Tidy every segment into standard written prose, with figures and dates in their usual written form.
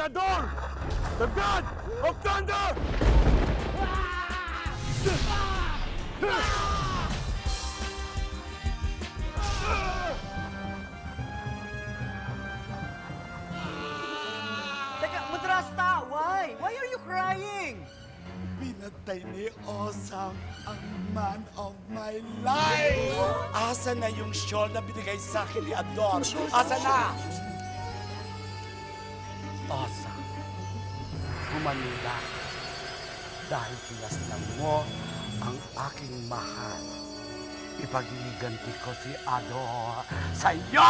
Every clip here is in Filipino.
Ador! The God of Thunder! Teka, Madrasta! Why? Why are you crying? Pinatay ni Osam ang man of my life! Asa na yung shawl na binigay sa akin ni Ador? Asa na? Osam, humanila dahil pinaslang mo ang aking mahal. Ipag-iiganti ko si Ador sa iyo!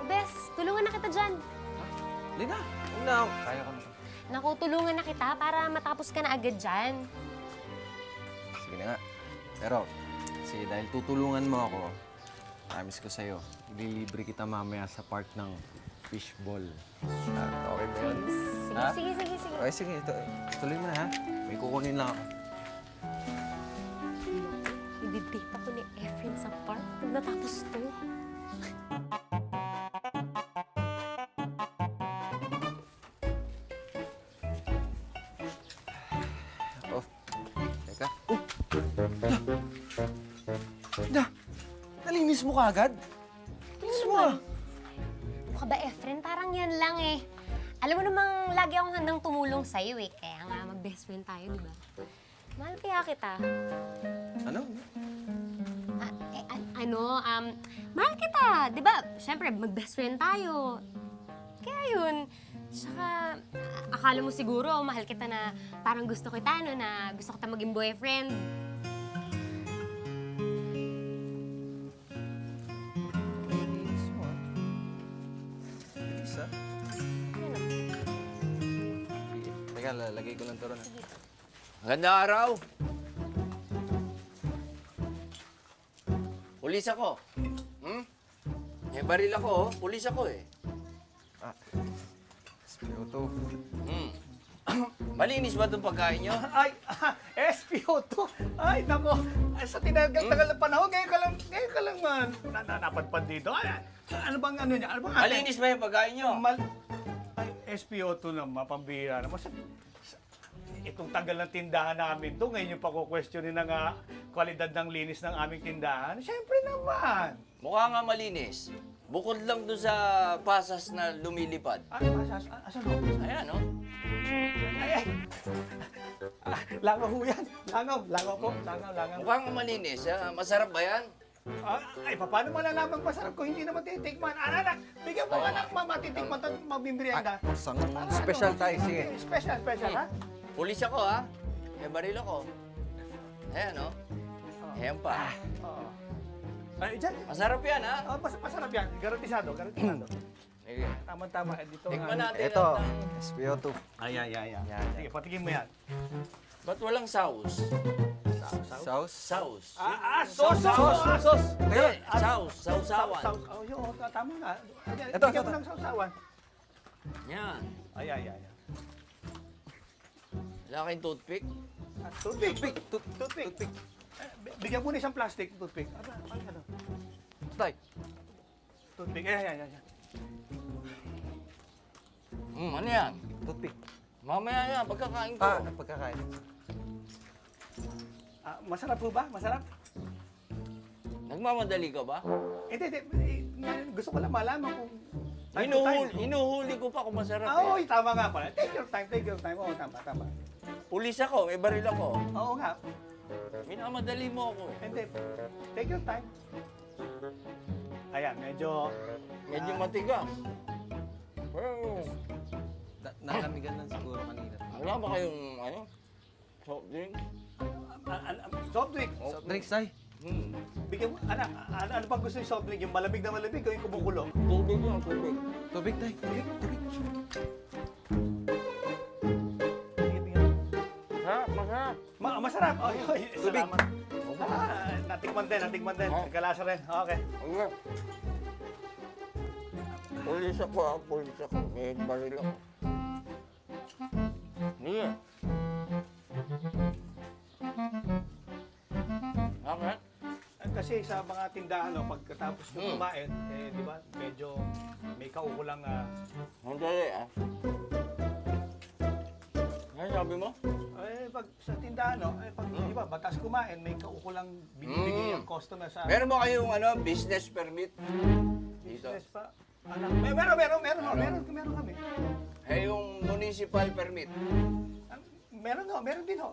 Bes, tulungan na kita dyan. Lina, huwag na ako. Kaya ko na. Naku, tulungan na kita para matapos ka na agad dyan. Sige na nga. Pero, sige, dahil tutulungan mo ako, promise ko sa'yo, ililibre kita mamaya sa park ng fishball. Okay ba yun? Sige, Ha? sige, sige, sige. Okay, sige. Tuloy mo na, ha? May kukunin lang ako. Ididate ako ni Efren sa park pag natapos to. Oh, teka. Na! Nalinis mo ka agad? Linis mo ah! Ano ka ba, Efren? Parang yan lang eh. Alam mo namang lagi akong handang tumulong sa'yo eh. Kaya nga mag-best friend tayo, di ba? Mahal kaya kita. Ano? Mahal kita. Di ba? Siyempre, mag-best friend tayo. Kaya yun. Saka, akala mo siguro, mahal kita na parang gusto kita, no? Na gusto kita maging boyfriend. Nalinis mo ah. Linis ah. Ano? Sige. Teka, lalagay ko lang to ron. ah. Magandang araw. Pulis ako. May baril ako, oh. Pulis ako eh. SPO2. Malinis ba itong pagkain nyo? Ay, SPO2. Ay, nako. Ay, sa tinagal-tagal na panahon, ngayon ka lang napadpad dito. Ay, ano bang ano niya? Ano bang Malinis ba yung pagkain nyo? Ay, SPO2 na mapambira naman. Itong tagal ng tindahan namin to, ngayon yung pako-questionin ng kwalidad ng linis ng aming tindahan. Siyempre naman. Mukha nga malinis. Bukod lang doon sa pasas na lumilipad. Asan ho? Ayan, oh. Ay. Langaw ho yan. Langaw po. Langaw. Mukha nga malinis. Masarap ba yan? Ay, paano malalaman masarap ko hindi naman titikman? Anak, bigyan mo anak, matitikman at mabimbrianda. Isang special tayo, sige. Special, ha? Pulis ako, ha? May baril ako. Ayan, oh. Ayan pa. Oo. Ay, dyan. Masarap yan, ha? Oh, masarap yan. Garantisado. Sige. Tama-tama. Dito Tikman natin. Ito, ang- SPO2. Ay. Yan. Sige, patikin mo yan. Ba't walang sauce? Sauce? Sauce. Sauce. Hindi, sauce. Sausawan. Oh, yun. Tama nga. Ito. Bigyan mo ng sausawan. Yan. Ay. Wala kayong toothpick? Toothpick. Bigyan mo na isang plastic toothpick. Ano? Tay. Toothpick. Yan. Ano yan? Toothpick. Mamaya yan, pagkakain ko. Pagkakain. Masarap po ba? Masarap? Nagmamadali ka ba? Hindi. Gusto ko lang malaman kung... Hinuhuli ko pa kung masarap Oy, tama nga pala. Take your time. Oo, tama. Pulis ako, may baril ako. Oo nga. Minamadali mo ako. Hindi. Take your time. Ayan, medyo... Medyo matigas. Pero, Nalamigan lang siguro kanina. wala ba kayong, soft drink? Soft drink. Soft drinks, tay. Bigyan mo, ano pang gusto yung soft drink? Yung malamig na malamig o yung kumukulo? Tubig lang, tubig. Tubig, tay. Sige. Masarap. Masarap. Oy, Tubig. salamat. Natikman din. Kalasa rin. Okay. Okay. Pulis ako, pulis ako. May baril ako. Niya. Bakit? kasi sa mga tindahan, no, pagkatapos mo kumain, di ba, medyo may kaukulang Sandali ah. Ano sabi mo? pag sa tindahan, no, pag, di ba, batas kumain, may kaukulang binibigay ang customer sa Meron ba kayong business permit? Dito. business pa. Meron kami. Yung municipal permit. Meron din ho.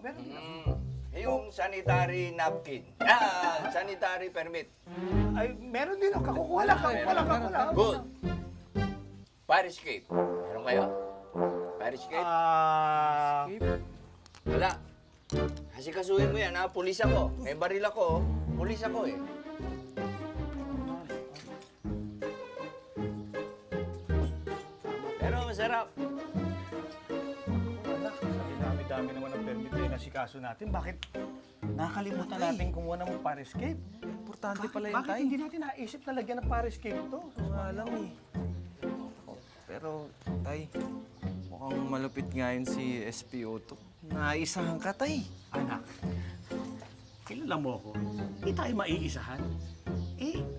Yung sanitary napkin. Sanitary permit. Ay, meron din ho. Kakukuha lang. Good. Fire escape. Meron kayo? Fire escape? Wala. Kasi kasuhin mo yan, ha? Pulis ako. May baril ako. Pulis ako, eh. Pero masarap. Anak, dami-dami naman ang permit na nasikaso natin. Bakit nakalimutan natin kumuha ng fire escape? Importante pala yun, Bakit tay. hindi natin naisip na lagyan ng fire escape to? Nga lang eh. Pero, tay, mukhang malupit nga yun si SPO2. Naisahan ka, tay. Anak, kilala mo ako. Hindi tayo maiisahan.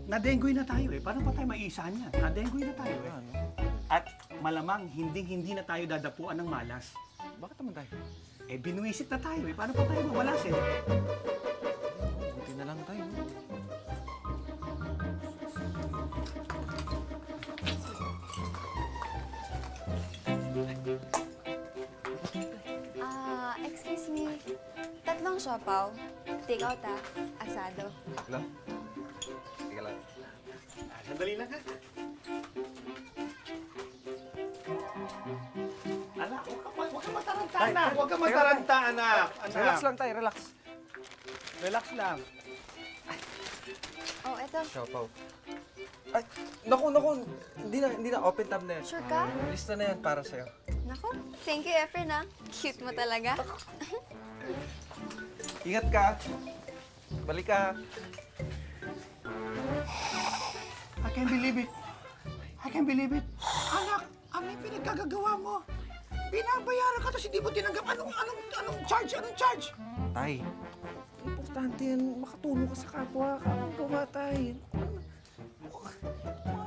Nadenggoy na tayo eh. Paano pa tayo maiisahan yan? Nadenggoy na tayo eh. At malamang hindi na tayo dadapuan ng malas. Bakit naman, tay? Binuwisit na tayo eh. Paano pa tayo mawalas eh? Buti na lang, tay. No? Excuse me. Tatlong siopaw. Take out asado. Lang? Teka lang. Sandali lang ha. Anak, huwag ka mataranta, anak. Huwag ka mataranta, anak. Relax lang, tay. Relax. Relax lang. Oh, eto. Siopaw. Ay, naku. Hindi na. Open tab na yan. Sure ka? Lista na yan para sa'yo. Naku, thank you, Efren, ha? Cute mo talaga. Ingat ka. Balik ka. I can't believe it. Anak, ano yung pinagkagagawa mo? Binabayaran ka tapos hindi mo tinanggap. Anong charge? Tay, importante yan. Makatulong ka sa kapwa. Kamang gawa, tay. Mga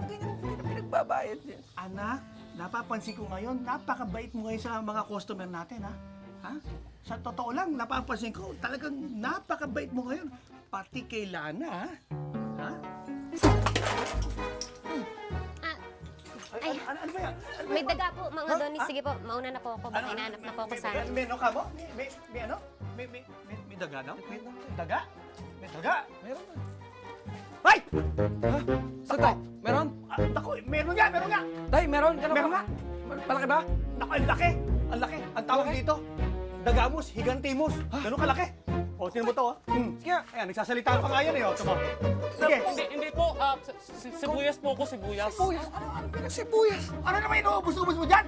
ganyan, hindi na pinagbabayad yan. Anak, napapansin ko ngayon, napakabait mo ngayon sa mga customer natin, ha? Ha? Sa totoo lang, napapansin ko, talagang napakabait mo ngayon. Pati kay Lana, ha? Ha? Ano ba yan? May daga po, mga Donis. Sige po, mauna na po ako. Baka hinahanap na po ako sa amin. May ano ka mo? May ano? May daga daw? Daga? May daga? Meron na. Ay! Saan, tay? Meron? Naku, meron nga! Tay, meron? Meron nga! Malaki ba? Naku, ang laki! Ang tawag dito, dagamus, higantimus. Ganun kalaki. O, tinan mo to, ha? Kaya, Ayan, nagsasalita pa nga yan, eh. O, tama. Sige. Hindi po, sibuyas po ako, sibuyas. sibuyas. Ano pinagsibuyas? Ano naman inuubos-ubos mo dyan?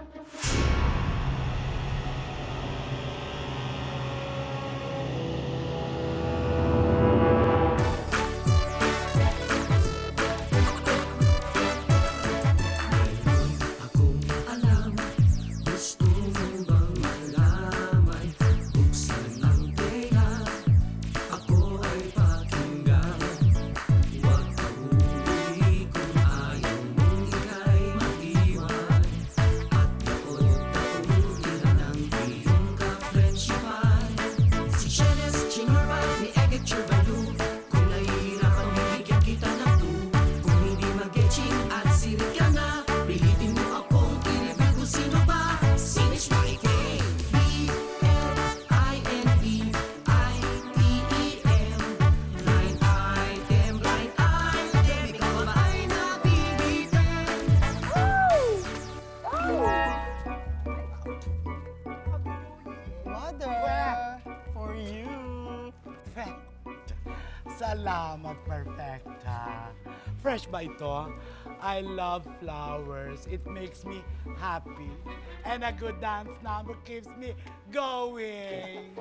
Salamat, Perfecta. Fresh ba ito? I love flowers. It makes me happy. And a good dance number keeps me going.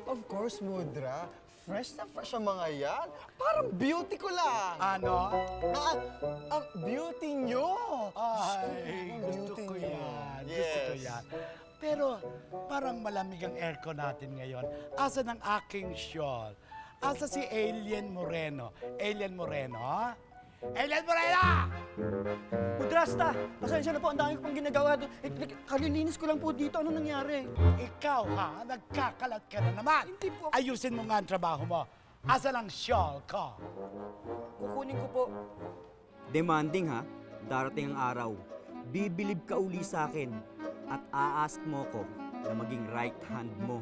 Of course, Mudra. Fresh na fresh ang mga yan. Parang beauty ko lang. Ano? Ang beauty nyo. Ay, gusto Beauty ko nyo. yan. Gusto ko Yes. yan. Pero parang malamig ang aircon natin ngayon. Asa ng aking shawl? Asa si Alien Moreno? Alien Moreno, ha? Alien Moreno! Mudrasta, pasensya na po, ang dami ko pang ginagawa doon. Kalilinis ko lang po dito, ano nangyari? Ikaw, ha? Nagkakalat ka na naman. Hindi po. Ayusin mo nga ang trabaho mo. Asa ng shawl ko? Kukunin ko po. Demanding ha, darating ang araw. Bibilib ka uli sa akin at a-ask mo ko na maging right hand mo.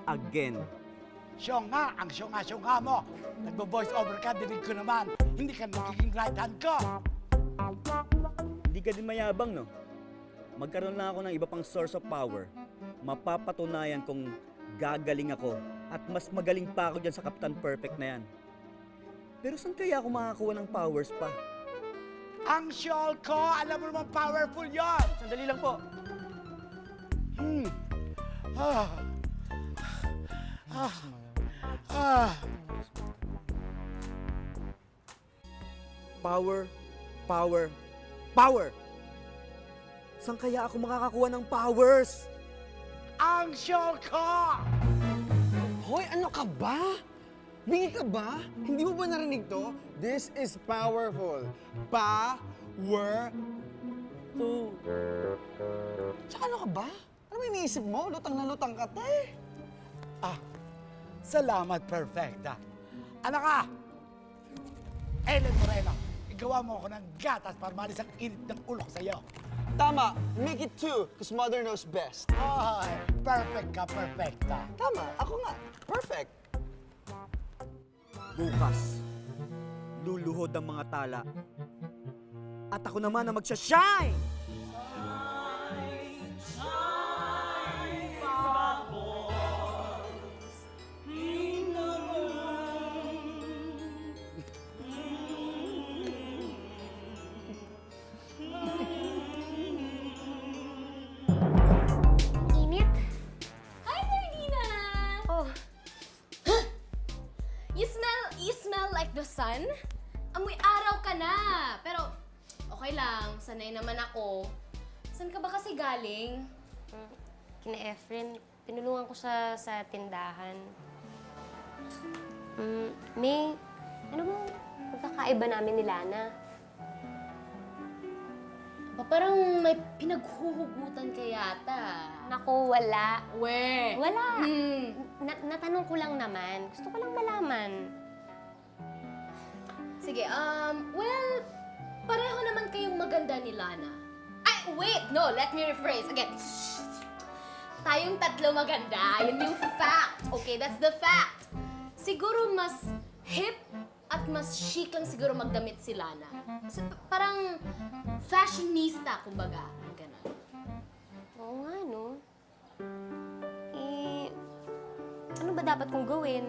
Again. Syonga, ang syonga mo. Nagbo-voice over ka, dinig ko naman. Hindi ka magiging right hand ko. Hindi ka din mayabang, no? Magkaroon lang ako ng iba pang source of power. Mapapatunayan kong gagaling ako at mas magaling pa ako dyan sa Captain Perfect na yan. Pero saan kaya ako makakuha ng powers pa? Ang shawl ko, alam mo naman powerful yon. Sandali lang po. Ah. Ah. Ah. Power, power, power! Saan kaya ako makakakuha ng powers? Ang shawl ko! Hoy, ano ka ba? Bingi ka ba? Hindi mo ba narinig to? This is powerful. Power. Tsaka ano ka ba? Ano ba iniisip mo? Lutang na lutang ka, te. Ah, salamat, perfecta. Anak ka! Ellen Moreno, igawa mo ako ng gatas para malis ang init ng ulo ko sa'yo. Tama. Make it two, because mother knows best. Ay, perfect ka, perfecta. Tama. Ako nga. Perfect. Bukas, luluhod ang mga tala. At ako naman ang magsha-shine! Init? Hi, Ferdina! Oh. You smell like the sun? Amoy araw ka na! Pero, okay lang. Sanay naman ako. Saan ka ba kasi galing? Kina Efren. Tinulungan ko siya sa tindahan. May, ano bang pagkakaiba namin ni Lana? Parang may pinaghuhugutan ka yata. Naku, wala. We! Wala. Natanong ko lang naman. Gusto ko lang malaman. Sige, well, pareho naman kayong maganda ni Lana. Ay, wait! No, let me rephrase. Again. Tayong tatlo maganda. Yun yung fact. Okay, that's the fact. Siguro mas hip at mas chic lang siguro magdamit si Lana. Kasi parang fashionista, kumbaga. Ganun. Oo nga, no? Eh, ano ba dapat kong gawin?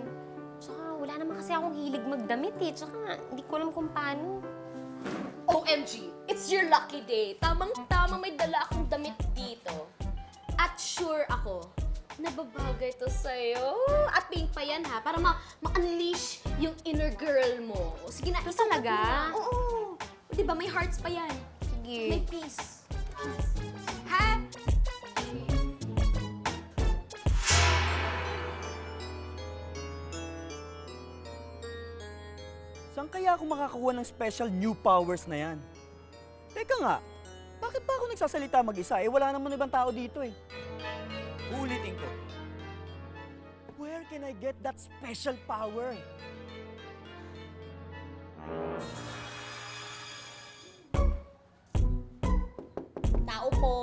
Tsaka wala naman kasi akong hilig magdamit eh. Tsaka hindi ko alam kung paano. OMG! It's your lucky day. Tamang-tama may dala akong damit dito. At sure ako, nababagay to sa'yo. At pink pa yan ha, para ma-unleash yung inner girl mo. Sige na, isang talaga? Oo. Di ba may hearts pa yan? Sige. May peace. Ha? Saan kaya ako makakuha ng special new powers na yan? Teka nga, bakit pa ako nagsasalita mag-isa? Eh, wala naman ibang tao dito eh. Ulitin ko. Where can I get that special power? Tao po.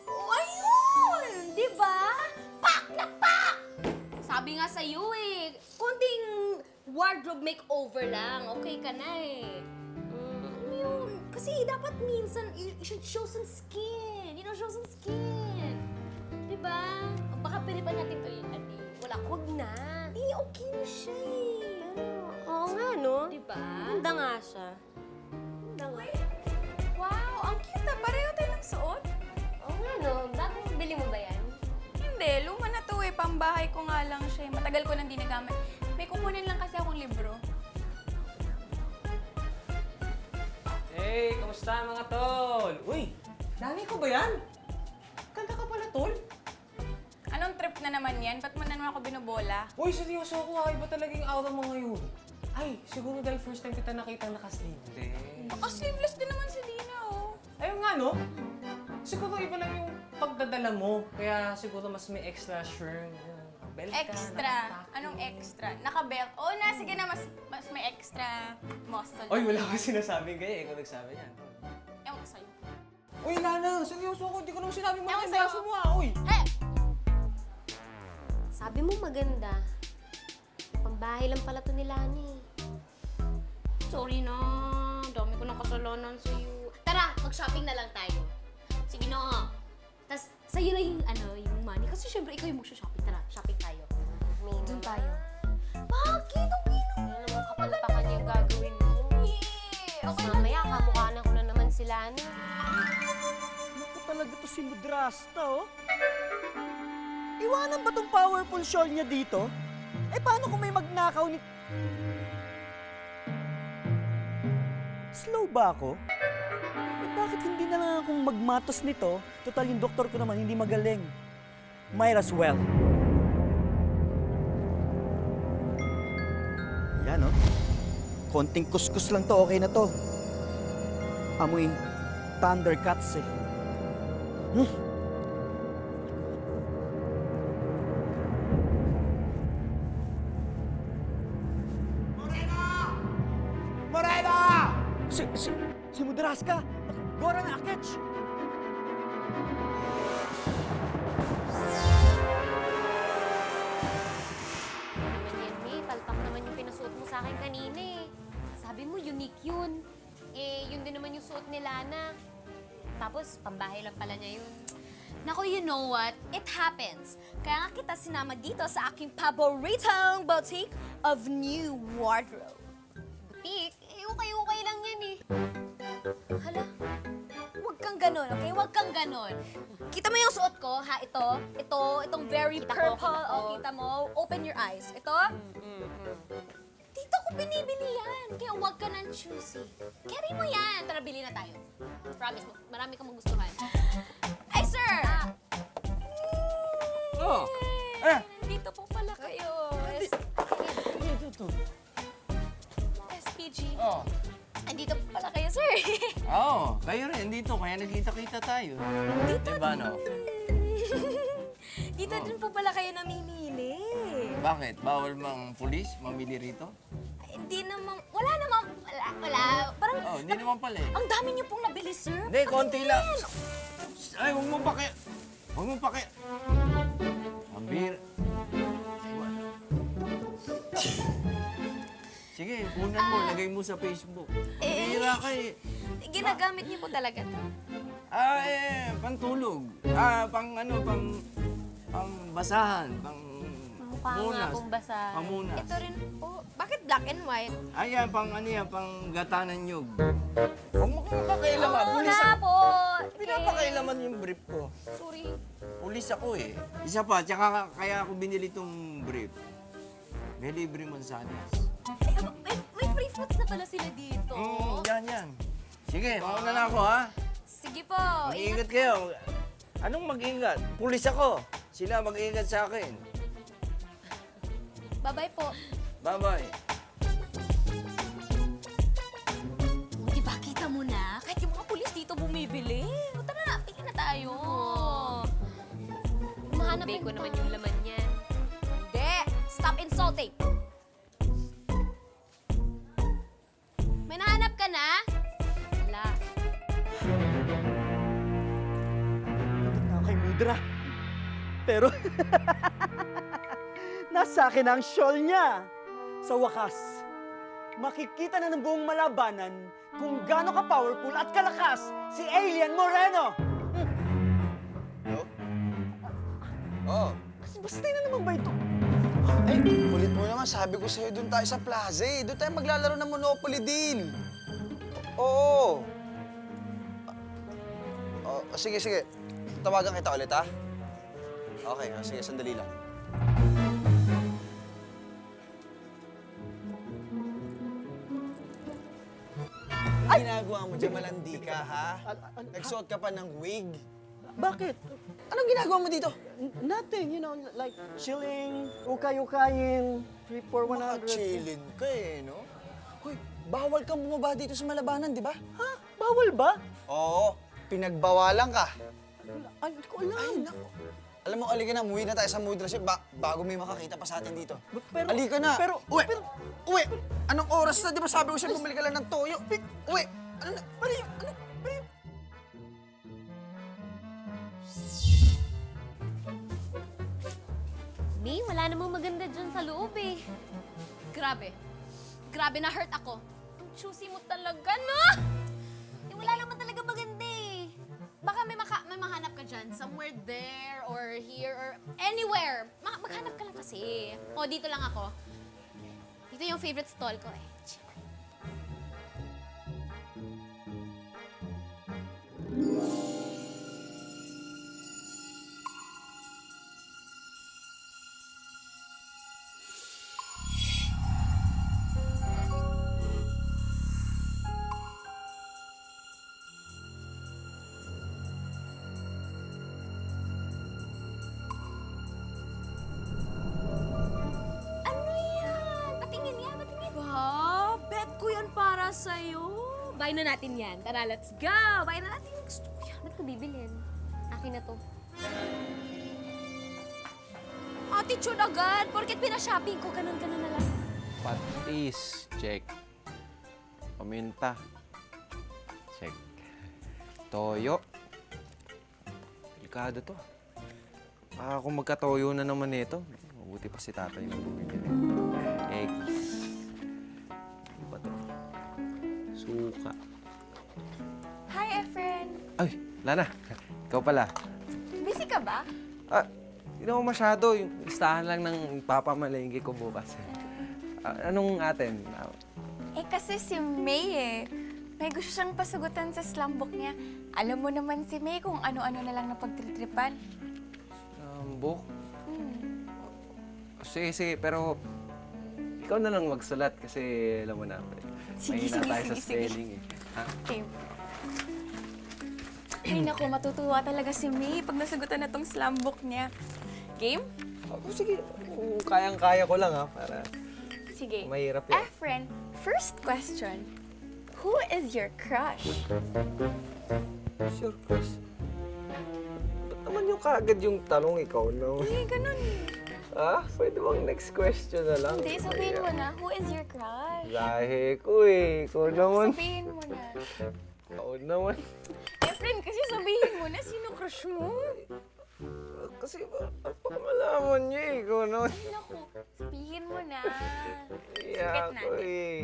Oh, ayun! Di ba? Pak na pak! Sabi nga sa'yo eh, konting wardrobe makeover lang, okay ka na eh. Ano yun? Kasi dapat minsan, you should show some skin. You know, show some skin. Di ba? Baka pwede pa natin to yun, Ate. Wala, huwag na. Eh, okay na siya eh. Pero, oo nga, no? Di ba? Ganda nga siya. Ganda nga. Wow, ang cute na. Pareho tayo ng suot. Oo nga, no? Bagong bili mo ba yan? Hindi, luma na to eh. Pambahay ko nga lang siya. Matagal ko nang di nagamit. May kukunin lang kasi akong libro. Hey, kamusta mga tol? Uy, dami ko ba yan? tol? Anong trip na naman yan? Ba't mo na naman ako binubola? Uy, seryoso ako ha. Iba talaga yung aura mo ngayon. Ay, siguro dahil first time kita nakita naka-sleeveless. Baka sleeveless din naman si Dina, oh. Ayun nga, no? Siguro iba lang yung pagdadala mo. Kaya siguro mas may extra shirt. Belt ka, Extra. nakatako. Anong extra? Naka-belt. Oo na, sige na, mas may extra muscle. Oy, wala ka sinasabing kaya. Ikaw nagsabi yan. Ewan ko sa'yo. Uy, Lana, seryoso ako. Hindi ko naman sinabi mo Ewan yung sa'yo. braso mo Uy! Hey! Sabi mo maganda. Pambahay lang pala to ni Lani. Sorry na. Dami ko ng kasalanan sa'yo. Tara, mag-shopping na lang tayo. Sige na. Tapos, sa'yo na yung, yung money. Kasi syempre, ikaw yung mag-shopping. Tara, shopping tayo. Doon tayo. Bakit? Ang pinong. Ano naman kapalpakan yung gagawin mo? Tapos mamaya, kamukhaan ko na naman si Lani. Naku talaga to si Mudrasta, oh. Iwanan ba tong powerful shawl niya dito? Eh, paano kung may magnakaw ni... Slow ba ako? Eh, bakit hindi na lang akong magmatos nito? Total, yung doktor ko naman hindi magaling. Might as well. Yan, oh. Konting kuskus lang to, okay na to. Amoy Thundercats, eh. Morena! Si Mudraska! Gora na, Akech! Naman yan, May. Palpak naman yung pinasuot mo sa akin kanina eh. Sabi mo, unique yun. Eh, yun din naman yung suot ni Lana. Tapos, pambahay lang pala niya yun. Naku, you know what? It happens. Kaya nga kita sinama dito sa aking paboritong boutique of new wardrobe. Butik, eh, ukay-ukay lang yan eh. Hala, huwag kang ganon, okay? Huwag kang ganon. Kita mo yung suot ko, ha? Itong very Kita ko, purple. kita ko. Oh, kita mo. Open your eyes. Ito? Dito ko binibili yan. Kaya huwag ka nang choosy. Carry mo yan. Tara, bili na tayo. Promise mo, marami kang magustuhan. Ay, sir! Oh! Nandito po pala kayo. SPG. Oh. Andito po pala kayo, sir. Oo, kayo rin. Dito, kaya nagkita-kita tayo. Diba, no? Dito din po pala kayo namimili. Bakit? Bawal mang pulis mamili rito? Hindi naman, wala. Parang, Oh, hindi naman pala eh. ang dami niyo pong nabili, sir. Hindi, konti lang. Ay, huwag mo paki... Huwag mo paki... Ambir. Sige, kunan mo, lagay mo sa Facebook. Hira ka eh. Ginagamit niyo po talaga to. Pantulog. Pang basahan, pang Mukha nga munas. akong basa. Pamunas. Ito rin po. Bakit black and white? Ayan, pang gata ng nyug. Huwag mo kong pakailaman. Pulis na ako. po. Pinapakailaman yung brief ko. Sorry. Pulis ako eh. Isa pa, tsaka kaya ako binili tong brief. May libre mansanas. May free fruits na pala sila dito. Yan. Sige, mauna na ako ha. Sige po. Mag-iingat kayo. Anong mag-iingat? Pulis ako. Sila mag-iingat sa akin. Bye-bye po. Bye-bye. Di ba kita mo na? Kahit yung mga pulis dito bumibili. O tara, pili na tayo. Mahanap ko naman yung laman niyan. Hindi. Stop insulting. May nahanap ka na? Wala. Na kay Mudra. Pero, nasa akin ang shawl niya. Sa wakas, makikita na ng buong malabanan kung gaano ka-powerful at kalakas si Alien Moreno. Oh. Basta na naman ba ito? Ay, kulit mo naman. Sabi ko sa'yo, doon tayo sa plaza eh. Doon tayo maglalaro ng Monopoly din. Oo. Sige. Tawagan kita ulit, ha? Okay, sige, sandali lang. Ginagawa mo dyan, malandi ka, ha? Nagsuot ka pa ng wig. Bakit? Anong ginagawa mo dito? Nothing, you know, like chilling, ukay-ukayin, 3 for 100. Chillin ka eh, no? Hoy, bawal kang bumaba dito sa Malabanan, di ba? Ha? Bawal ba? Oo, pinagbawalan ka. Ay, hindi ko alam. Ay, nako. Alam mo, alika na, umuwi na tayo sa Mudra Ship bago may makakita pa sa atin dito. Pero, Alika na. Pero, uwi! Uwi! Anong oras na? Di ba sabi ko siya bumili ka lang ng toyo? Uwi! Ano na? May, wala namang maganda dyan sa loob eh. Grabe. Grabe, na-hurt ako. Ang choosy mo talaga, no? Wala naman talaga maganda eh. Baka may mahanap ka dyan. Somewhere there or here or anywhere. Maghanap ka lang kasi. O, dito lang ako. Dito yung favorite stall ko eh. Ano yan? Patingin yan, patingin. Wow, bet ko yan para sa'yo. Buy na natin yan. Tara, let's go. Buy na natin. Gusto ko yan. Ba't ko bibilin? Akin na to. Attitude agad. Porket pinashopping ko, ganun-ganun na lang. Patis. Check. Paminta. Check. Toyo. Delikado to. Kung magkatoyo na naman nito, mabuti pa si tatay na bumibili. Eggs. Ano ba to? Suka. Hi, Efren. Ay, Lana. Ikaw pala. Busy ka ba? Hindi naman masyado. Yung listahan lang ng papamalengke ko bukas. Anong atin? Eh, kasi si May eh. May gusto siyang pasagutan sa slumbook niya. Alam mo naman si May kung ano-ano na lang napagtritripan. Book? Sige, pero ikaw na lang magsulat kasi alam mo na. Sige, mahina tayo sa sige. spelling eh. Ha? Okay. Ay, naku, matutuwa talaga si May pag nasagutan na tong slumbook niya. Game? Sige, kung kayang-kaya ko lang ha, para Sige. mahirap yan. Efren, first question. Who is your crush? Sure, Chris. Ba't naman yung kaagad yung tanong ikaw, no? Hindi, ganun. Pwede bang next question na lang? Hindi, sabihin mo na. Who is your crush? Lahi ko eh. Ikaw naman. Sabihin mo na. Ikaw naman. Efren, kasi sabihin mo na sino crush mo. Kasi baka malaman niyo eh. Ikaw naman. Naku, sabihin mo na. Iya Sikat ko natin. eh.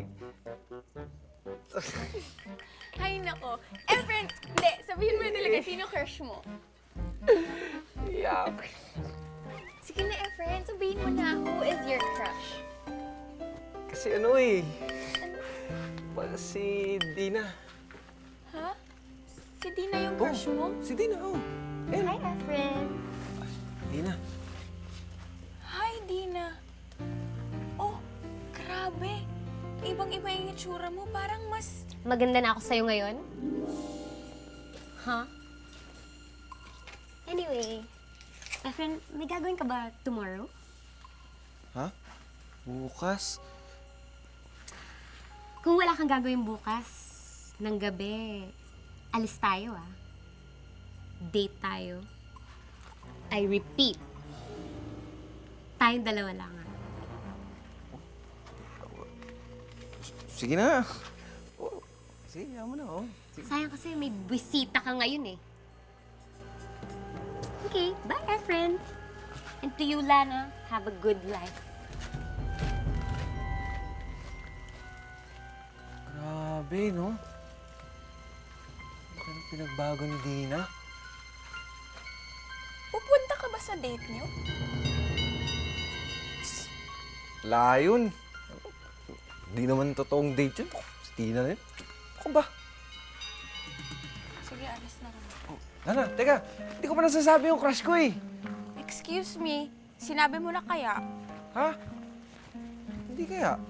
Ay, nako. Efren, hindi. Sabihin mo na talaga sino crush mo. Iya. Sige na, Efren. Sabihin mo na who is your crush. Kasi ano eh. Si Dina. Ha? Si Dina yung crush mo? Si Dina, Ayun. Hi, Efren. Dina. Hi, Dina. Oh, grabe. Ibang-iba yung itsura mo. Parang mas... Maganda na ako sa'yo ngayon? Huh? Anyway, my friend, may gagawin ka ba tomorrow? Ha? Bukas? Kung wala kang gagawin bukas, ng gabi, alis tayo Date tayo. I repeat, tayong dalawa lang Sige na. Sige, yaman mo na, Sige. Sayang kasi may bisita ka ngayon eh. Okay, bye, friend. And to you, Lana, have a good life. Grabe, no? Anong pinagbago ni Dina? Pupunta ka ba sa date niyo? Layon. Hindi naman totoong date yun. Si Dina na yun. Ako ba? Sige, alis na kami. Lana, teka. Hindi ko pa nasasabi yung crush ko eh. Excuse me, sinabi mo na kaya? Ha? Hindi kaya.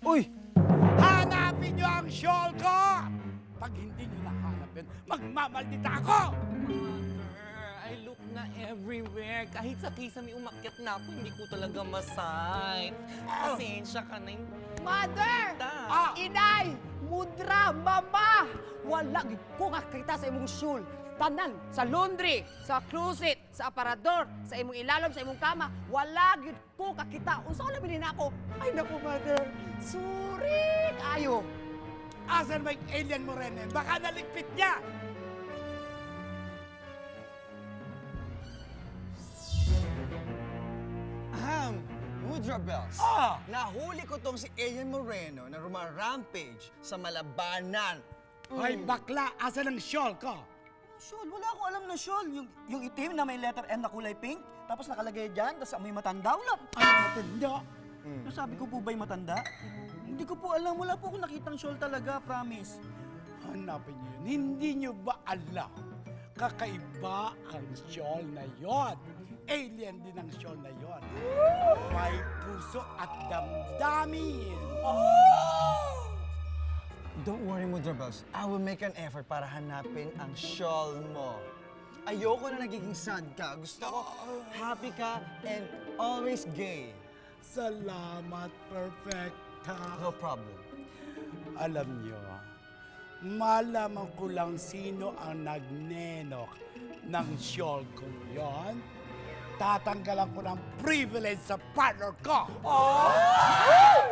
Uy! Hanapin niyo ang shawl ko! Pag hindi niyo nahanap yun, magmamaldita ako! na everywhere. Kahit sa kisame umakyat na ako, hindi ko talaga masay. Pasensya ka na yung... Mother! Inay! Mudra! Mama! Wala gid ko nga kita sa imong shul. Tanan, sa laundry, sa closet, sa aparador, sa imong ilalom, sa imong kama, wala gid ko kakita. Unsa ko labi na ako? Ay naku, mother. Sorry kayo. Asan may alien mo rin? Baka naligpit niya! Mudra Bells. Nahuli ko tong si Alien Moreno na rumarampage sa Malabanan. Hoy, bakla! Asan ang shawl ko? Shawl, wala akong alam na shawl. Yung itim na may letter M na kulay pink, tapos nakalagay dyan, tapos amoy matanda. Wala. Ay, matanda! Nasabi ko po ba'y matanda? Hindi ko po alam. Wala po akong nakitang shawl talaga, promise. Hanapin niyo yun. Hindi niyo ba alam? Kakaiba ang shawl na yon. Alien din ang shawl na yon. May puso at damdamin. Don't worry, Mudra Bells. I will make an effort para hanapin ang shawl mo. Ayoko na nagiging sad ka. Gusto ko happy ka and always gay. Salamat, perfecta. No problem. Alam niyo, malaman ko lang sino ang nagnenok ng shawl ko yon. Tatanggalan ko ng privilege sa partner ko.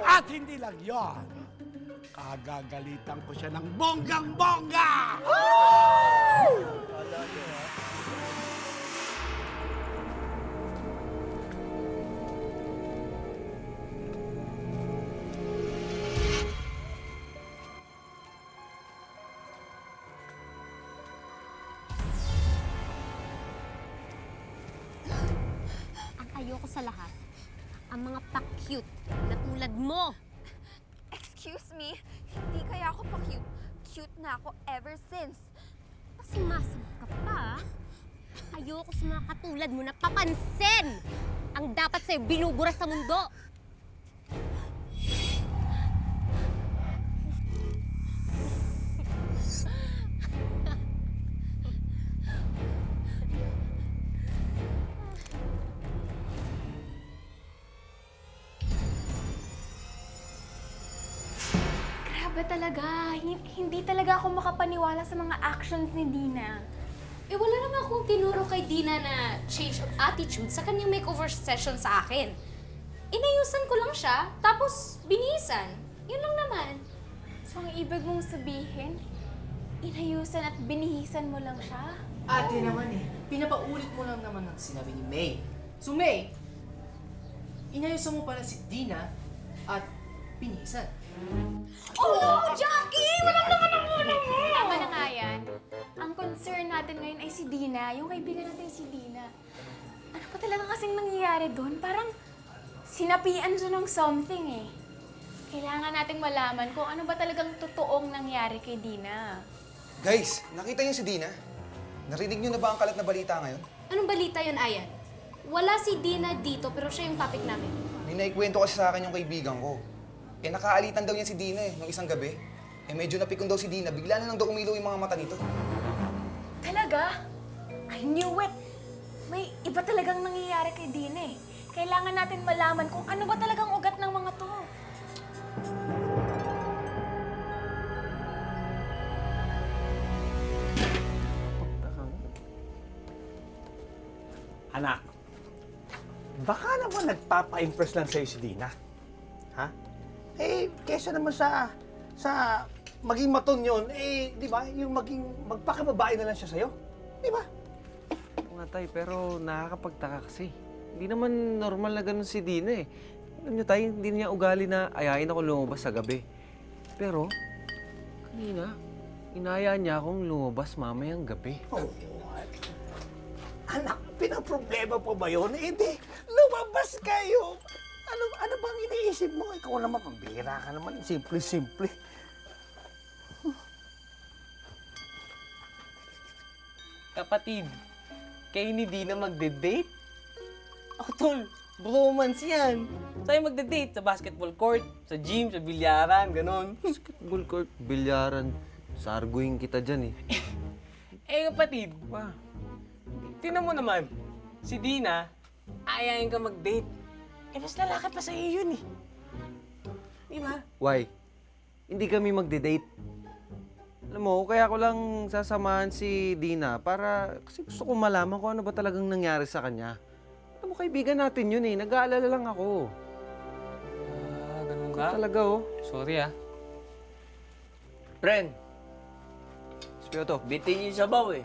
At hindi lang yon. Kagagalitan ko siya ng bonggang-bongga! Ayoko sa lahat. Ang mga pa-cute na tulad mo. Excuse me, hindi kaya ako pa-cute. Cute na ako ever since. Sumasama ka pa. Ayoko sa mga katulad mo na papansin ang dapat sa'yo binuburas sa mundo. Grabe talaga. Hindi talaga ako makapaniwala sa mga actions ni Dina. Eh, wala naman akong tinuro kay Dina na change of attitude sa kanyang makeover session sa akin. Inayusan ko lang siya, tapos binihisan. Yun lang naman. So, ang ibig mong sabihin, inayusan at binihisan mo lang siya? Ate naman eh, pinapaulit mo lang naman ang sinabi ni May. So May, inayusan mo pala si Dina at pinihisan. Oh no, Jackie! Walang naman ang muna mo! Tama na nga yan. Ang concern natin ngayon ay si Dina. Yung kaibigan natin si Dina. Ano pa talaga kasing nangyayari doon? Parang sinapian siya ng something eh. Kailangan nating malaman kung ano ba talagang totoong nangyari kay Dina. Guys, nakita niyo si Dina? Narinig niyo na ba ang kalat na balita ngayon? Anong balita yun, Ayan? Wala si Dina dito, pero siya yung topic namin. May naikwento kasi sa akin yung kaibigan ko. Eh, nakaalitan daw niya si Dina nung isang gabi. Eh, medyo napikon daw si Dina. Bigla na lang daw umilaw yung mga mata nito. Talaga? I knew it! May iba talagang nangyayari kay Dina eh. Kailangan natin malaman kung ano ba talagang ugat ng mga to. Anak, baka naman nagpapa-impress lang sa'yo si Dina. Ha? Eh, kesa naman sa maging maton yun, eh, di ba, yung magpakababae na lang siya sa'yo. Di ba? Nga tay, pero nakakapagtaka kasi. Hindi naman normal na ganun si Dina eh. Alam niyo tay, hindi niya ugali na ayain ako lumabas sa gabi. Pero, kanina, inaya niya akong lumabas mamayang gabi. Oh, anak, pinaproblema po ba yun? Eh, di, lumabas kayo. Ano bang iniisip mo? Ikaw naman, pambihira ka naman. Simple-simple. Kapatid, kayo ni Dina magde-date? Ako tol, bromance yan. Tayo magde-date sa basketball court, sa gym, sa bilyaran, ganon. Basketball court, bilyaran. Sarguin kita dyan eh. Eh kapatid, Tingnan mo naman, si Dina, ayayin ka mag-date. Eh, mas lalaki pa sa iyo yun eh. Di ba? Why? Hindi kami magde-date. Alam mo, kaya ko lang sasamahan si Dina para kasi gusto ko malaman kung ano ba talagang nangyari sa kanya. Alam mo, kaibigan natin yun eh. Nag-aalala lang ako. Ganun ka? Talaga oh. Sorry ah. Friend, Spioto. bitin yung sabaw eh.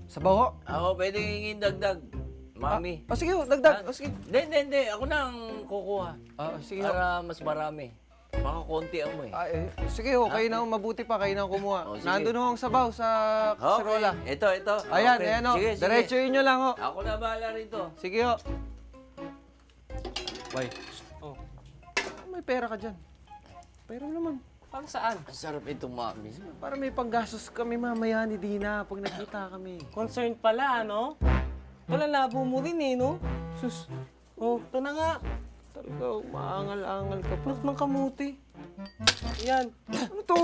Sabaw ho? Ako pwede hingin dagdag. Mami. Oh, sige ho, dagdag. Oh, sige. Hindi. Ako na ang kukuha. Sige ho. Para mas marami. Baka konti ang mo eh. Sige ho, kayo na ho, mabuti pa, kayo na ho kumuha. Oh, sige. Nandun ho ang sabaw sa kaserola. Ito. Ayan, Okay. ayan ho. Sige. Diretsuhin nyo lang ho. Ako na bahala rito. Sige ho. Why? Oh. May pera ka dyan. Pera mo naman. Para saan? Ang sarap itong mami. Para may panggastos kami mamaya ni Dina pag nagkita kami. Concerned pala, ano? Wala labo mo rin eh, no? Sus. Oh, ito na nga. Talaga, maangal-angal ka pa. Mas ng kamuti. Yan. Ano to?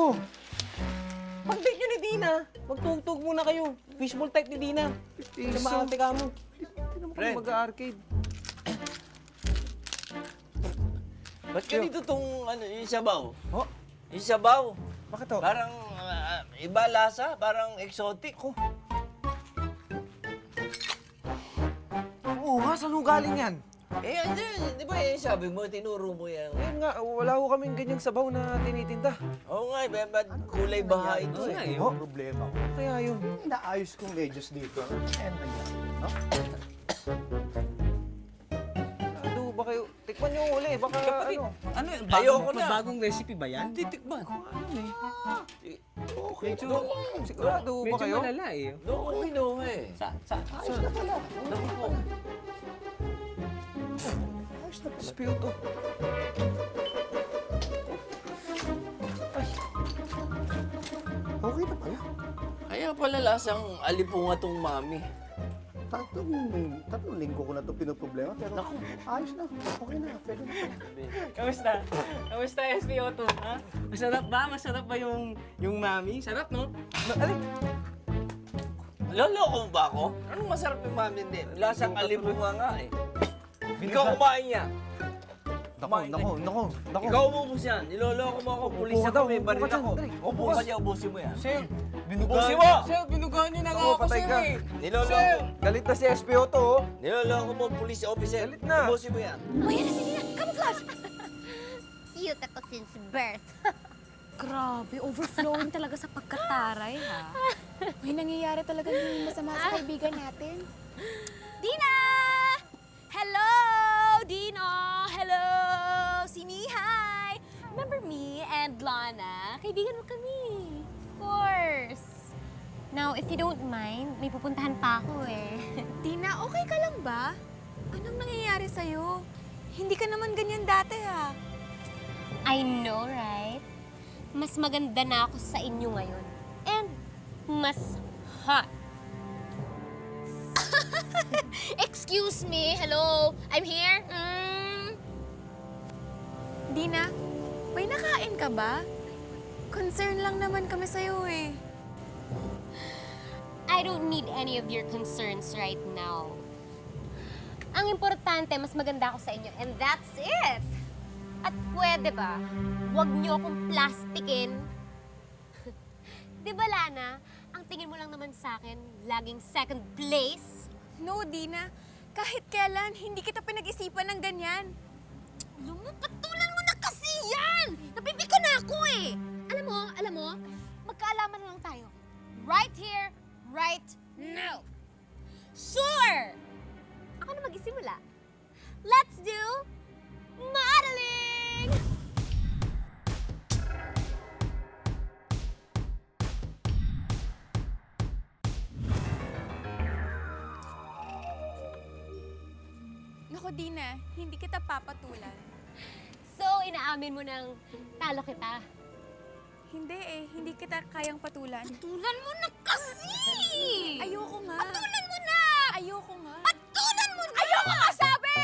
Pag-date nyo ni Dina, magtugtog muna kayo. Fishball type ni Dina. Sa maate ka mo. Hindi naman kami Friend. mag-arcade. Ba't ganito tong yung sabaw? Oh? Yung sabaw. Bakit to? Parang iba lasa, parang exotic. Oo nga, saan ho galing yan? Eh, andyan. Di ba sabi mo, tinuro mo yan? Ayun nga, wala ho kaming ganyang sabaw na tinitinda. Oo nga, ba't kulay baha ito eh? Yung problema ko. Kaya yun. Inaayos kong medyas dito. Ano nangyari? No? Ano ba kayo? Tikman nyo uli, baka Kapatid, ano. ano yan? Ayoko na. Bagong recipe ba yan? Titikman. Okay, sigurado ba Medyo kayo? malala eh. No eh. Ayos na pala. Naku po. Spioto. Okay na pala. Kaya pala lasang alipunga tong mami. Tatlong linggo ko na ito pinoproblema, pero ayos na. Okay na, pwede na. Kamusta? Kamusta, SPO2? Ha? Masarap ba? Masarap ba yung mami? Sarap, no? Loloko mo ba ako? Anong masarap yung mami din? Lasang alipunga nga eh. Ikaw kumain niya. Nako. Ikaw umubos yan. Niloloko mo ako. Pulis ka ako. daw, May upo baril ka dyan, ako. dali. Upo ka niya. Ubusin mo yan. Sir, Ubusin mo! Sir, binugahan niyo na nga ako, patay sir ka. eh. Niloloko. Galit na si Espioto, oh. Niloloko mo, police officer. Galit na. Ubusin mo yan. Oh, yan na si Dina. Camouflage! Cute ako since birth. Grabe, overflowing talaga sa pagkataray, ha? May nangyayari talaga hindi masama sa kaibigan natin. Dina! Hello, Dino! Hello! Si Mihay! Remember me and Lana? Kaibigan mo kami. Of course. Now, if you don't mind, may pupuntahan pa ako eh. Tina, okay ka lang ba? Anong nangyayari sa'yo? Hindi ka naman ganyan dati, ha? I know, right? Mas maganda na ako sa inyo ngayon. And mas hot. Excuse me. Hello. I'm here. Dina, may nakain ka ba? Concern lang naman kami sa'yo, eh. I don't need any of your concerns right now. Ang importante, mas maganda ako sa inyo. And that's it! At pwede ba, huwag niyo akong plastikin. Di ba, Lana? Ang tingin mo lang naman sa akin, laging second place. No, Dina. Kahit kailan, hindi kita pinag-isipan ng ganyan. Lumapatulan mo na kasi yan! Napipiko na ako eh! Alam mo, magkaalaman na lang tayo. Right here, right now. Sure! Ako na mag-isimula. Let's do modeling! Naku, Dina, hindi kita papatulan. So, inaamin mo ng talo kita. Hindi eh, hindi kita kayang patulan. Patulan mo na kasi! Ayoko nga. Patulan mo na! Ayoko nga. Patulan mo na! Ayoko nga sabi!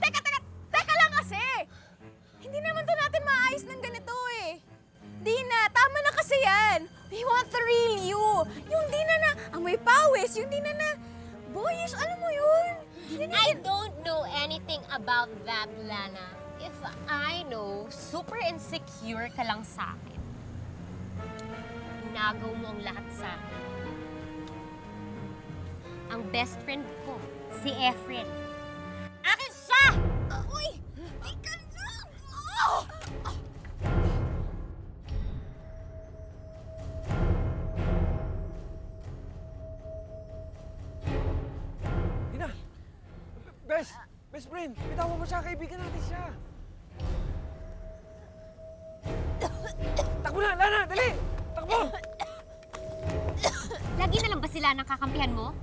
Teka! boyish, yung Dina na boyish, alam mo yun? I don't know anything about that, Lana. If I know, super insecure ka lang sa akin. Nagaw mo ang lahat sa akin. Ang best friend ko, si Efren. Akin siya! Uy! Ika na! Oh! Dina! Best friend! Bitawan mo siya, kaibigan natin siya! Takbo na! Lana! Dali! Takbo! Lagi na lang ba sila ng kakampihan mo?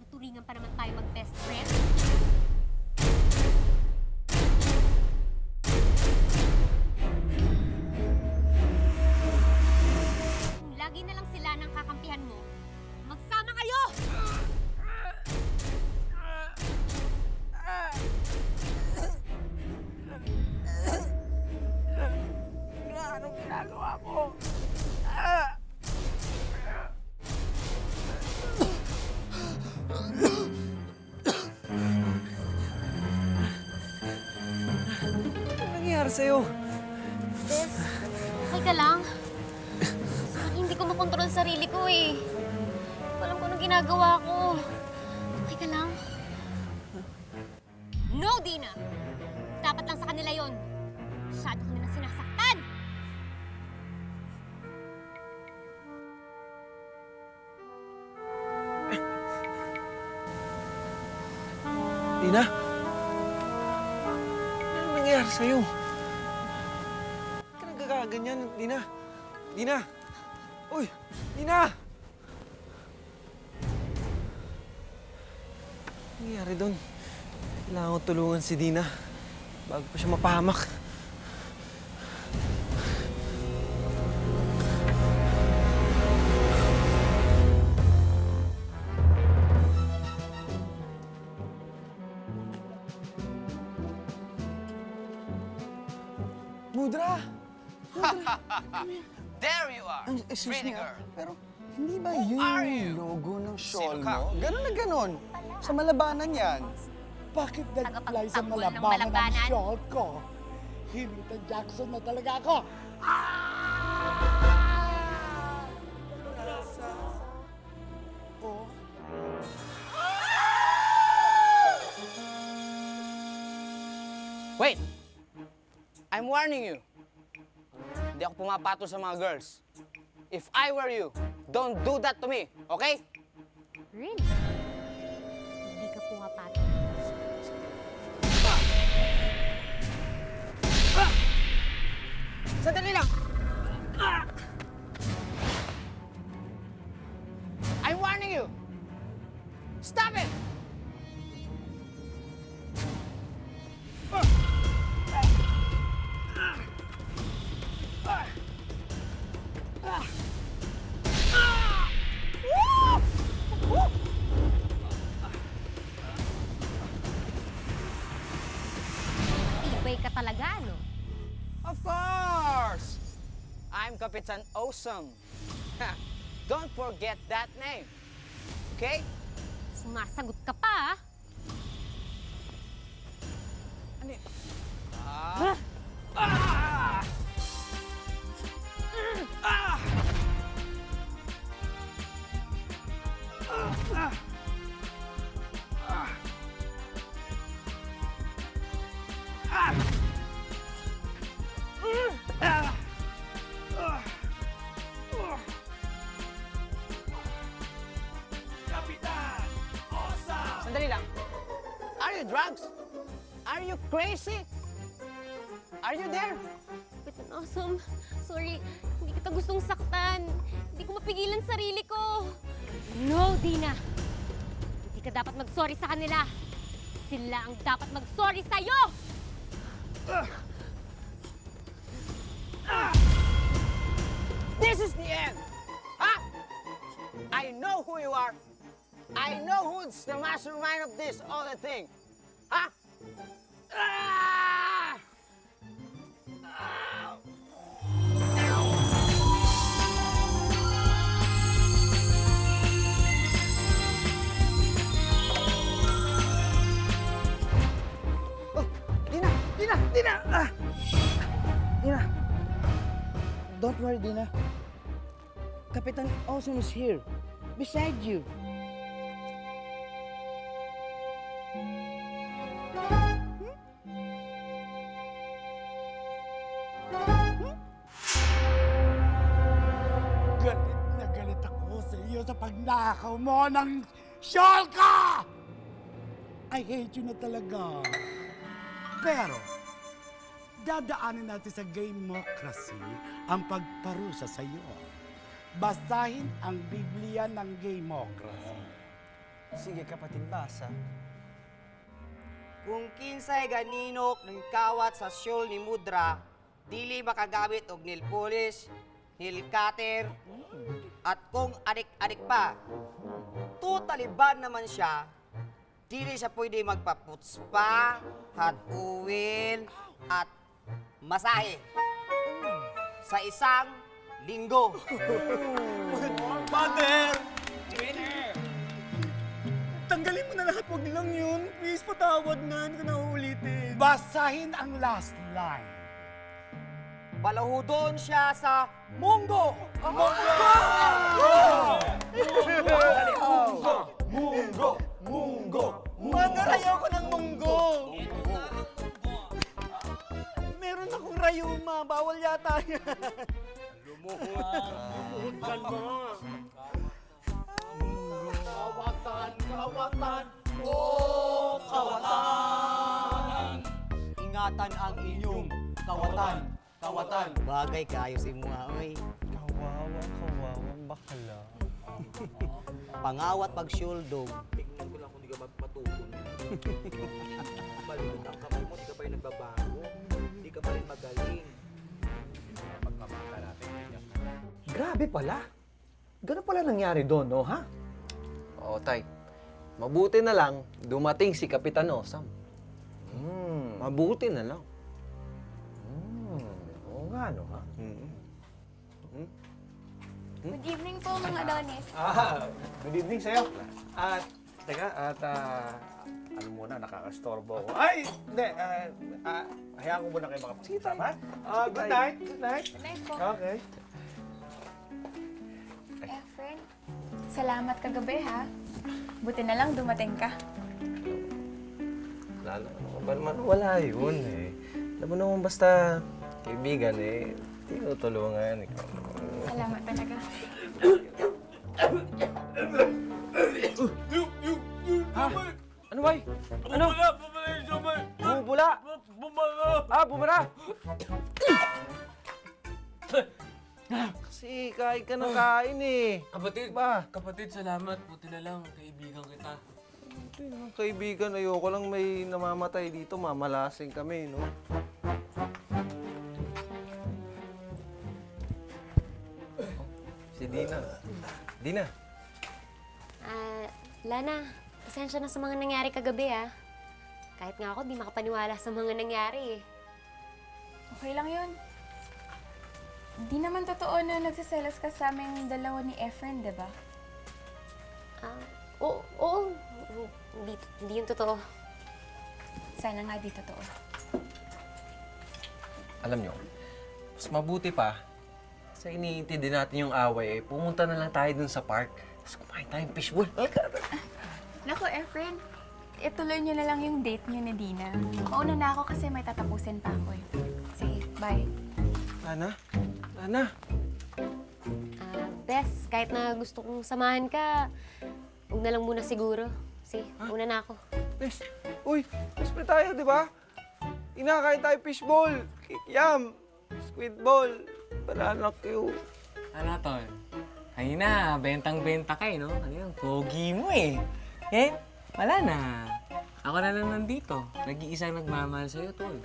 Maturingan pa naman tayo mag-best friend. Kung lagi na lang sila ng kakampihan mo, magsama kayo! Anong ginagawa ko? Ano nangyayari sa'yo? Bes, okay ka lang? Hindi ko makontrol sarili ko eh. Hindi ko alam kung anong ginagawa ko. Okay ka lang? No, Dina! Dapat lang sa kanila yon. Masyado ka nilang sinasaktan! Dina? Ano nangyayari sa'yo? Ba't ka nagkakaganyan, Dina? Dina! Uy! Dina! Ano nangyayari doon? Kailangan ko tulungan si Dina bago pa siya mapahamak. Mudra! There you are, Excuse pretty me, girl. pero hindi ba yun are yung you? logo ng shawl Sino ka? mo? Ganon na ganon. Sa malabanan yan. Bakit nag-fly sa Tagapagtanggol ng malabanan ang malabanan? shawl ko? Hamilton Jackson na talaga ako. Oh. Wait! I'm warning you. Hindi ako pumapato sa mga girls. If I were you, don't do that to me, okay? Really? Hindi ka pumapatol. Sandali lang! I'm warning you! Stop it! Tibay ka talaga, no? Of course! I'm Kapitan Awesome. Don't forget that name. Okay? Sumasagot ka pa, ah. Ano yun? Sandali lang. Are you drugs? Are you crazy? Are you there? Kapitan Awesome, sorry. Hindi kita gustong saktan. Hindi ko mapigilan sarili ko. No, Dina. Hindi ka dapat mag-sorry sa kanila. Sila ang dapat mag-sorry sa'yo! This is the end! Huh? I know who you are. I know who's the mastermind of this other thing. Huh? Ah! Don't worry, Dina. Kapitan Awesome is here, beside you. Galit na galit ako sa iyo sa pagnakaw mo ng shawl ka! I hate you na talaga. Pero, dadaanin natin sa Gamocracy ang pagparusa sa iyo. Basahin ang Biblia ng Gamocracy. Sige, kapatid, basa. Kung kinsay ganinok ng kawat sa syol ni Mudra, dili makagamit og nail polish, nail cutter, at kung adik-adik pa, tutaliban naman siya, dili siya pwede magpaputspa, hot oil, at masahe sa isang linggo. Father! Tanggalin mo na lahat, wag lang yun. Please, patawad na, hindi ko na uulitin. Basahin ang last line. Balahudon siya sa munggo! Mother, ayoko ng munggo! Meron akong rayuma, bawal yata yan. Ingatan ang inyong kawatan. Kawatan. Bagay kayo si mga oy. Kawawang bakala. Pangawat pag shuldog. Tingnan ko lang kung di ka matutunan. Balikat ang kamay mo, di ka pa rin nagbabago. Di ka pa rin magaling. Grabe pala. Ganun pala nangyari doon, no, ha? Oo, Tay. Mabuti na lang, dumating si Kapitan Awesome. Mabuti na lang. Oo nga, no, ha? Good evening po, mga Adonis. Good evening sa'yo. At, teka, ano muna, nakakastorbo ako. Ay, hindi, hayaan ko muna kayo makapagkita, ha? Good night, good night. Good night po. Okay. Efren, salamat kagabi ha. Buti na lang dumating ka. Lalo ba naman wala yun eh. Alam mo naman basta kaibigan eh, tinutulungan ikaw. Salamat talaga. Ano bay? Ano? Bumula! Bumara! Kasi kain ka ng kain eh. Kapatid, salamat. Buti na lang, kaibigan kita. Hindi naman kaibigan, ayoko lang may namamatay dito, mamalasing kami, no? Si Dina. Dina. Lana, pasensya na sa mga nangyari kagabi, ah. Kahit nga ako, di makapaniwala sa mga nangyari, eh. Okay lang yun. Di naman totoo na nagsiselos ka sa aming dalawa ni Efren, di ba? Oo. Hindi yun totoo. Sana nga di totoo. Alam nyo, mas mabuti pa, sa iniintindi natin yung away, pumunta na lang tayo dun sa park. Tapos kumain tayong fishbowl. Naku, Efren, ituloy niyo na lang yung date niyo ni Dina. Mauna na ako kasi may tatapusin pa ako, eh. Sige, bye. Lana? Bes, kahit na gusto kong samahan ka, huwag na lang muna siguro. Sige, una na ako. Bes, uy, bes tayo, di ba? Inakain tayo fishbowl, kikiam, squid ball, banana Q. Ano, Tol? Kanina, bentang-benta ka eh, no? Ano yun? Pogi mo eh. Eh, wala na. Ako na lang nandito. Nag-iisang nagmamahal sa'yo, Tol.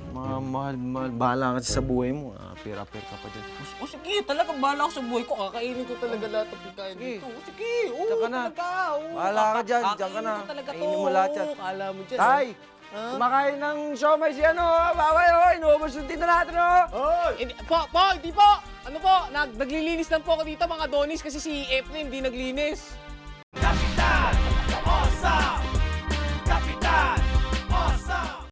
Mahal. Bahala ka sa buhay mo. Pira-pira ka pa dyan. O sige, talaga bahala ako sa buhay ko. Kakainin ko talaga lahat ng pagkain dito. O sige, oo, Diyan ka na. talaga. Oo, Bahala ka dyan, diyan ka na. Kakainin ko talaga to. Kainin mo lahat yan. Kala mo dyan. Tay! Kumakain ng siomay si ano, baway, inuubos yung tinda natin, Hindi po! Ano po? Naglilinis lang po ako dito, mga Adonis, kasi si Efren hindi naglinis.